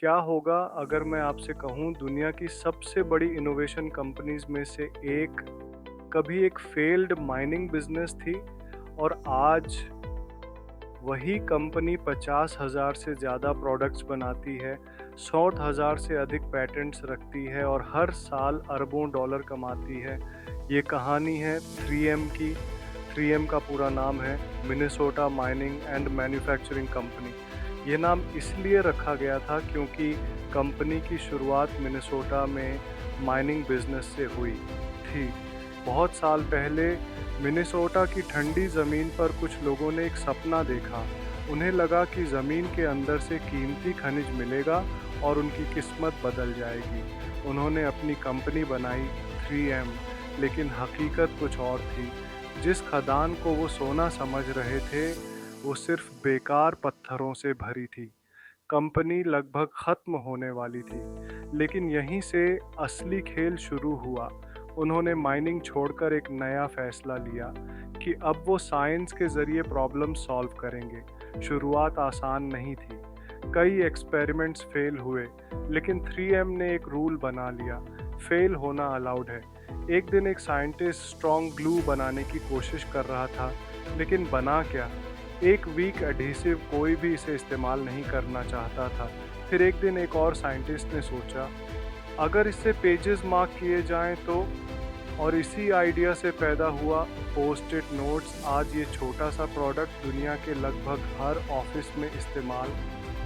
क्या होगा अगर मैं आपसे कहूँ दुनिया की सबसे बड़ी इनोवेशन कंपनीज में से एक कभी एक फेल्ड माइनिंग बिजनेस थी और आज वही कंपनी 50,000 से ज़्यादा प्रोडक्ट्स बनाती है, 100,000 से अधिक पैटेंट्स रखती है और हर साल अरबों डॉलर कमाती है। ये कहानी है 3M की। 3M का पूरा नाम है Minnesota mining and manufacturing company. ये नाम इसलिए रखा गया था क्योंकि कंपनी की शुरुआत मिनेसोटा में माइनिंग बिजनेस से हुई थी। बहुत साल पहले मिनेसोटा की ठंडी ज़मीन पर कुछ लोगों ने एक सपना देखा। उन्हें लगा कि ज़मीन के अंदर से कीमती खनिज मिलेगा और उनकी किस्मत बदल जाएगी। उन्होंने अपनी कंपनी बनाई 3M, लेकिन हकीकत कुछ और थी। जिस खदान को वो सोना समझ रहे थे, वो सिर्फ बेकार पत्थरों से भरी थी। कंपनी लगभग खत्म होने वाली थी, लेकिन यहीं से असली खेल शुरू हुआ। उन्होंने माइनिंग छोड़कर एक नया फैसला लिया कि अब वो साइंस के ज़रिए प्रॉब्लम सॉल्व करेंगे। शुरुआत आसान नहीं थी। कई एक्सपेरिमेंट्स फेल हुए, लेकिन 3M ने एक रूल बना लिया, फेल होना अलाउड है। एक दिन एक साइंटिस्ट स्ट्रॉन्ग ग्लू बनाने की कोशिश कर रहा था, लेकिन बना क्या? एक वीक एडहेसिव, कोई भी इसे इस्तेमाल नहीं करना चाहता था। फिर एक दिन एक और साइंटिस्ट ने सोचा, अगर इससे पेजेस मार्क किए जाएं तो। और इसी आइडिया से पैदा हुआ पोस्ट इट नोट्स। आज ये छोटा सा प्रोडक्ट दुनिया के लगभग हर ऑफिस में इस्तेमाल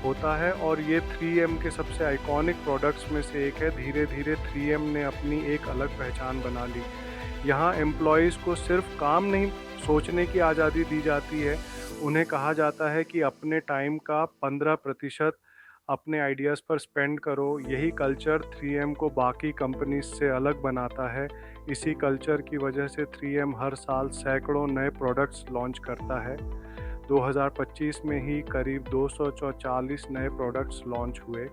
होता है और ये 3M के सबसे आइकॉनिक प्रोडक्ट्स में से एक है। धीरे धीरे 3M ने अपनी एक अलग पहचान बना ली। यहाँ एम्प्लॉयज़ को सिर्फ काम नहीं सोचने की आज़ादी दी जाती है, उन्हें कहा जाता है कि अपने टाइम का 15% अपने आइडियाज़ पर स्पेंड करो। यही कल्चर 3M को बाकी कंपनीज से अलग बनाता है। इसी कल्चर की वजह से 3M हर साल सैकड़ों नए प्रोडक्ट्स लॉन्च करता है। 2025 में ही करीब 244 नए प्रोडक्ट्स लॉन्च हुए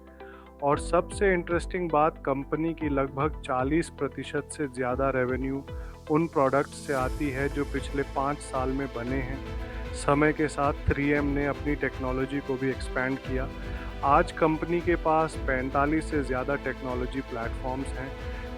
और सबसे इंटरेस्टिंग बात, कंपनी की लगभग 40% से ज़्यादा रेवेन्यू उन प्रोडक्ट्स से आती है जो पिछले 5 साल में बने हैं। समय के साथ 3M ने अपनी टेक्नोलॉजी को भी एक्सपैंड किया। आज कंपनी के पास 45 से ज़्यादा टेक्नोलॉजी प्लेटफॉर्म्स हैं,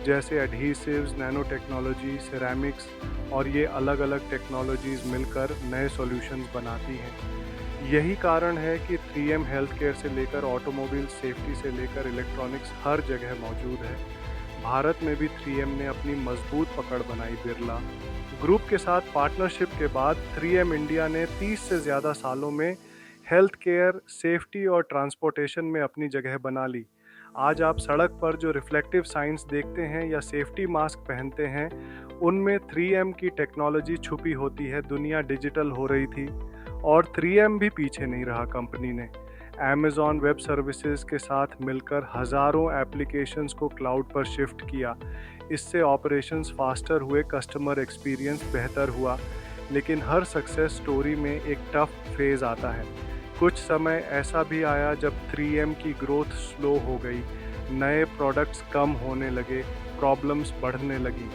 जैसे एडहेसिव्स, नैनो टेक्नोलॉजी, सिरेमिक्स, और ये अलग अलग टेक्नोलॉजीज़ मिलकर नए सॉल्यूशंस बनाती हैं। यही कारण है कि 3M हेल्थ केयर से लेकर ऑटोमोबाइल सेफ्टी से लेकर इलेक्ट्रॉनिक्स हर जगह मौजूद है। भारत में भी 3M ने अपनी मजबूत पकड़ बनाई। बिरला ग्रुप के साथ पार्टनरशिप के बाद 3M इंडिया ने 30 से ज़्यादा सालों में हेल्थ केयर, सेफ्टी और ट्रांसपोर्टेशन में अपनी जगह बना ली। आज आप सड़क पर जो रिफ्लेक्टिव साइंस देखते हैं या सेफ्टी मास्क पहनते हैं, उनमें 3M की टेक्नोलॉजी छुपी होती है। दुनिया डिजिटल हो रही थी और 3M भी पीछे नहीं रहा। कंपनी ने Amazon वेब सर्विसेज के साथ मिलकर हज़ारों एप्लीकेशंस को क्लाउड पर शिफ्ट किया। इससे ऑपरेशंस फास्टर हुए, कस्टमर एक्सपीरियंस बेहतर हुआ। लेकिन हर सक्सेस स्टोरी में एक टफ फेज़ आता है। कुछ समय ऐसा भी आया जब 3M की ग्रोथ स्लो हो गई, नए प्रोडक्ट्स कम होने लगे, प्रॉब्लम्स बढ़ने लगी।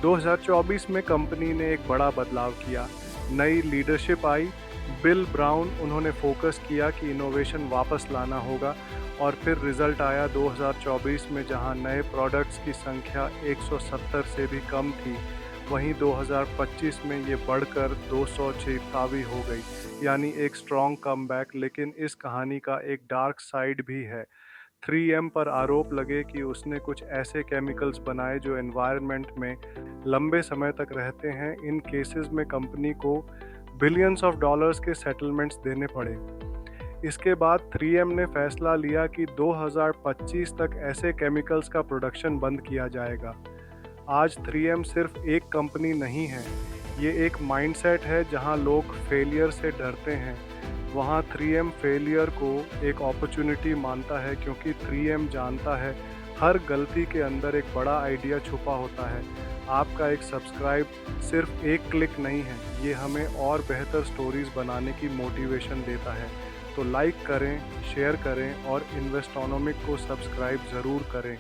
2024 में कंपनी ने एक बड़ा बदलाव किया। नई लीडरशिप आई, बिल ब्राउन, उन्होंने फोकस किया कि इनोवेशन वापस लाना होगा और फिर रिजल्ट आया 2024 में, जहां नए प्रोडक्ट्स की संख्या 170 से भी कम थी। वहीं 2025 में ये बढ़कर 246 हो गई, यानी एक स्ट्रॉन्ग कमबैक। लेकिन इस कहानी का एक डार्क साइड भी है। 3M पर आरोप लगे कि उसने कुछ ऐसे केमिकल्स बनाए जो एनवायरनमेंट में लंबे समय तक रहते हैं। इन केसेस में कंपनी को बिलियंस ऑफ डॉलर्स के सेटलमेंट्स देने पड़े। इसके बाद 3M ने फैसला लिया कि 2025 तक ऐसे केमिकल्स का प्रोडक्शन बंद किया जाएगा। आज 3M सिर्फ एक कंपनी नहीं है, ये एक माइंडसेट है। जहां लोग फेलियर से डरते हैं, वहां 3M फेलियर को एक अपॉर्चुनिटी मानता है, क्योंकि 3M जानता है हर गलती के अंदर एक बड़ा आइडिया छुपा होता है। आपका एक सब्सक्राइब सिर्फ एक क्लिक नहीं है, ये हमें और बेहतर स्टोरीज बनाने की मोटिवेशन देता है। तो लाइक करें, शेयर करें और इन्वेस्टोनॉमिक को सब्सक्राइब ज़रूर करें।